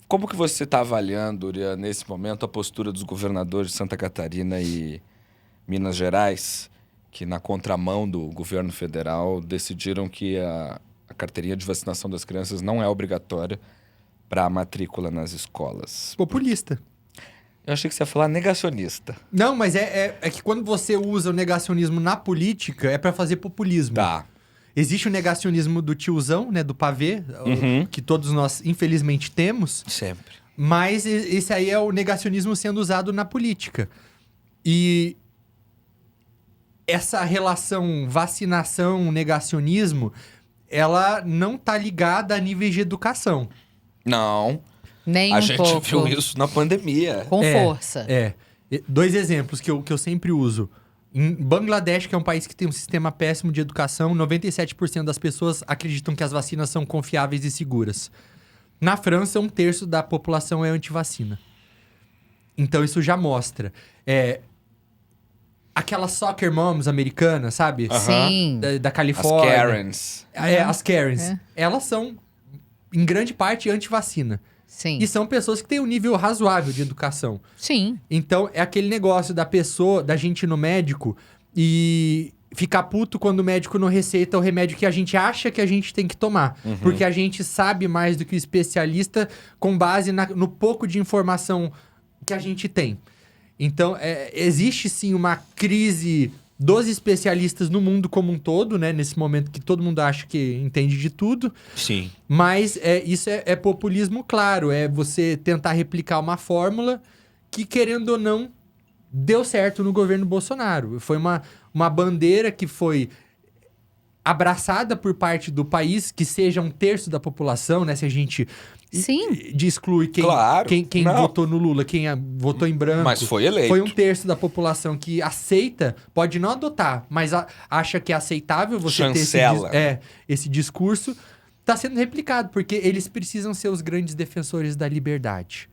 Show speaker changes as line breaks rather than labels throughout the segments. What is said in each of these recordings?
Como que você está avaliando, Uriah, nesse momento, a postura dos governadores de Santa Catarina e Minas Gerais, que na contramão do governo federal decidiram que a carteirinha de vacinação das crianças não é obrigatória para a matrícula nas escolas?
Populista.
Eu achei que você ia falar negacionista.
Não, mas é que quando você usa o negacionismo na política, é pra fazer populismo.
Tá.
Existe o negacionismo do tiozão, né? Do pavê, que todos nós, infelizmente, temos.
Sempre.
Mas esse aí é o negacionismo sendo usado na política. E essa relação vacinação-negacionismo, ela não tá ligada a níveis de educação.
Não.
Nem
A
um
gente
pouco.
viu isso na pandemia.
Com força.
Dois exemplos que eu sempre uso. Em Bangladesh, que é um país que tem um sistema péssimo de educação, 97% das pessoas acreditam que as vacinas são confiáveis e seguras. Na França, 1/3 da população é antivacina. Então, isso já mostra. Aquelas soccer moms americanas, sabe?
Sim.
Da
As
Califórnia.
Karens.
As Karens. Elas são, em grande parte, antivacina.
Sim.
E são pessoas que têm um nível razoável de educação.
Sim.
Então, é aquele negócio da gente ir no médico e ficar puto quando o médico não receita o remédio que a gente acha que a gente tem que tomar. Porque a gente sabe mais do que o especialista com base no pouco de informação que a gente tem. Então, existe sim uma crise dos especialistas no mundo como um todo, né? Nesse momento que todo mundo acha que entende de tudo.
Sim.
Mas isso é populismo, claro. É você tentar replicar uma fórmula que, querendo ou não, deu certo no governo Bolsonaro. Foi uma bandeira que foi abraçada por parte do país, que seja 1/3 da população, né? Se a gente exclui quem votou no Lula, quem votou em branco.
Mas foi eleito.
Foi 1/3 da população que aceita, pode não adotar, mas acha que é aceitável você
Chancela.
ter esse discurso. Está sendo replicado, porque eles precisam ser os grandes defensores da liberdade.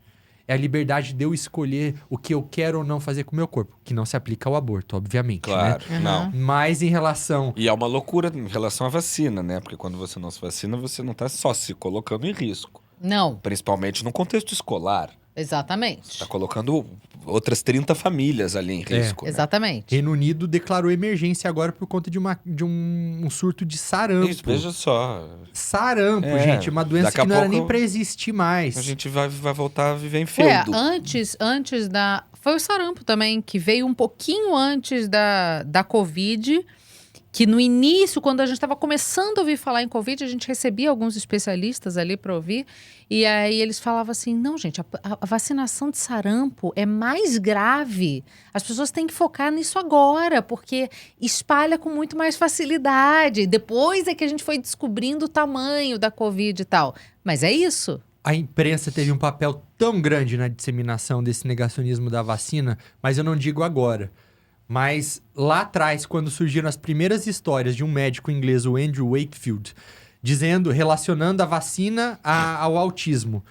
É a liberdade de eu escolher o que eu quero ou não fazer com o meu corpo. Que não se aplica ao aborto, obviamente,
Claro,
né?
não.
Mas em relação...
E é uma loucura em relação à vacina, né? Porque quando você não se vacina, você não tá só se colocando em risco.
Não.
Principalmente no contexto escolar.
Exatamente.
Tá colocando outras 30 famílias ali em risco, né?
Exatamente.
Reino Unido declarou emergência agora por conta de um surto de sarampo.
Isso, veja só.
Sarampo, gente. Uma doença
daqui a
que não era
pouco
nem pra existir mais.
A gente vai voltar a viver em feudo.
Antes da... Foi o sarampo também, que veio um pouquinho antes da Covid, que no início, quando a gente estava começando a ouvir falar em Covid, a gente recebia alguns especialistas ali para ouvir, e aí eles falavam assim, não, gente, a vacinação de sarampo é mais grave. As pessoas têm que focar nisso agora, porque espalha com muito mais facilidade. Depois é que a gente foi descobrindo o tamanho da Covid e tal. Mas é isso.
A imprensa teve um papel tão grande na disseminação desse negacionismo da vacina, mas eu não digo agora. Mas lá atrás, quando surgiram as primeiras histórias de um médico inglês, o Andrew Wakefield, relacionando a vacina ao autismo.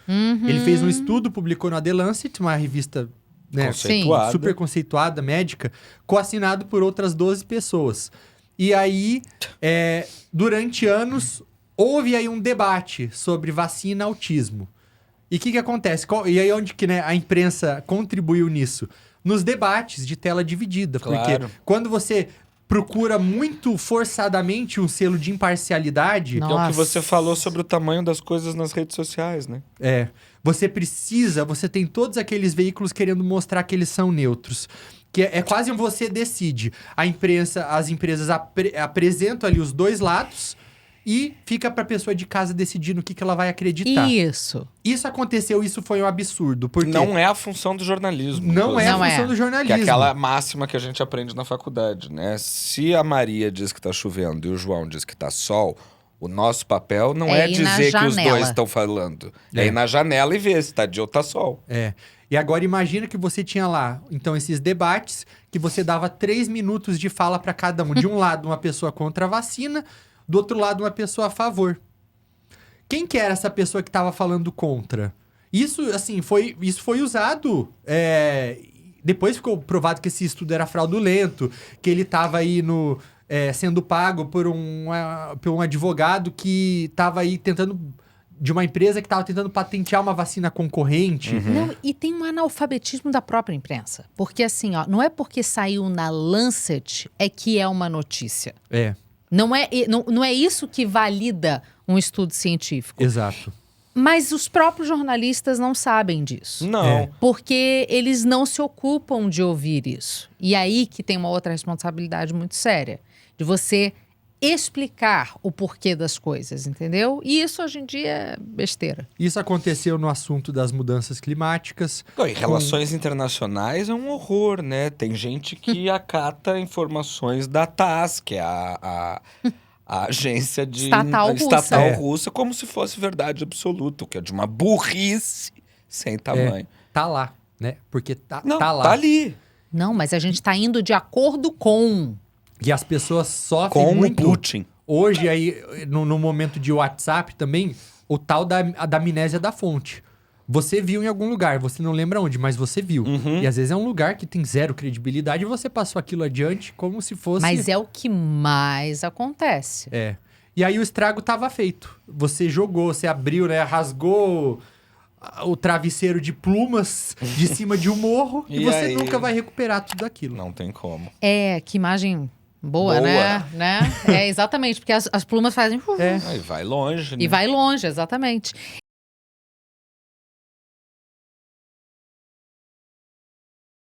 Ele fez um estudo, publicou na The Lancet, uma revista, né, super conceituada, médica, coassinado por outras 12 pessoas. E aí, durante anos, houve aí um debate sobre vacina e autismo. E o que acontece? E aí onde que, né, a imprensa contribuiu nisso? Nos debates de tela dividida.
Claro.
Porque quando você procura muito forçadamente um selo de imparcialidade...
Que é o que você falou sobre o tamanho das coisas nas redes sociais, né?
Você tem todos aqueles veículos querendo mostrar que eles são neutros. Que é quase um você decide. As empresas apresentam ali os dois lados... E fica pra pessoa de casa decidir no que ela vai acreditar.
Isso
aconteceu, isso foi um absurdo. Porque
não é a função do jornalismo.
Não é a função do jornalismo.
Que é aquela máxima que a gente aprende na faculdade, né? Se a Maria diz que tá chovendo e o João diz que tá sol, o nosso papel não é dizer que os dois estão falando. É ir na janela e ver se tá dia ou tá sol.
E agora imagina que você tinha lá, então, esses debates, que você dava 3 minutos de fala pra cada um. De um lado, uma pessoa contra a vacina... Do outro lado, uma pessoa a favor. Quem que era essa pessoa que estava falando contra? Isso, assim, foi usado... Depois ficou provado que esse estudo era fraudulento, que ele estava aí sendo pago por um advogado que estava aí tentando de uma empresa que estava tentando patentear uma vacina concorrente.
Não, e tem um analfabetismo da própria imprensa. Porque assim, ó, não é porque saiu na Lancet é que é uma notícia. Não é isso que valida um estudo científico.
Exato.
Mas os próprios jornalistas não sabem disso.
Não.
Porque eles não se ocupam de ouvir isso. E aí que tem uma outra responsabilidade muito séria. De você explicar o porquê das coisas, entendeu? E isso hoje em dia é besteira.
Isso aconteceu no assunto das mudanças climáticas.
Não, e relações internacionais é um horror, né? Tem gente que acata informações da TASS, que é a agência de
Estatal
russa, como se fosse verdade absoluta, o que é de uma burrice sem tamanho.
Tá lá, né? Porque
Não,
tá lá.
tá ali.
Não, mas a gente tá indo de acordo com...
E as pessoas sofrem
Com
muito.
o Putin.
Hoje, aí, no momento de WhatsApp também, o tal da amnésia da fonte. Você viu em algum lugar, você não lembra onde, mas você viu. E às vezes é um lugar que tem zero credibilidade e você passou aquilo adiante como se fosse...
Mas é o que mais acontece.
E aí o estrago tava feito. Você jogou, você abriu, né? Rasgou o travesseiro de plumas de cima de um morro e
E
você
aí?
nunca vai recuperar tudo aquilo.
Não tem como.
Que imagem boa,
Boa.
né? Exatamente, porque as plumas fazem...
Aí vai longe, né?
E vai longe, exatamente.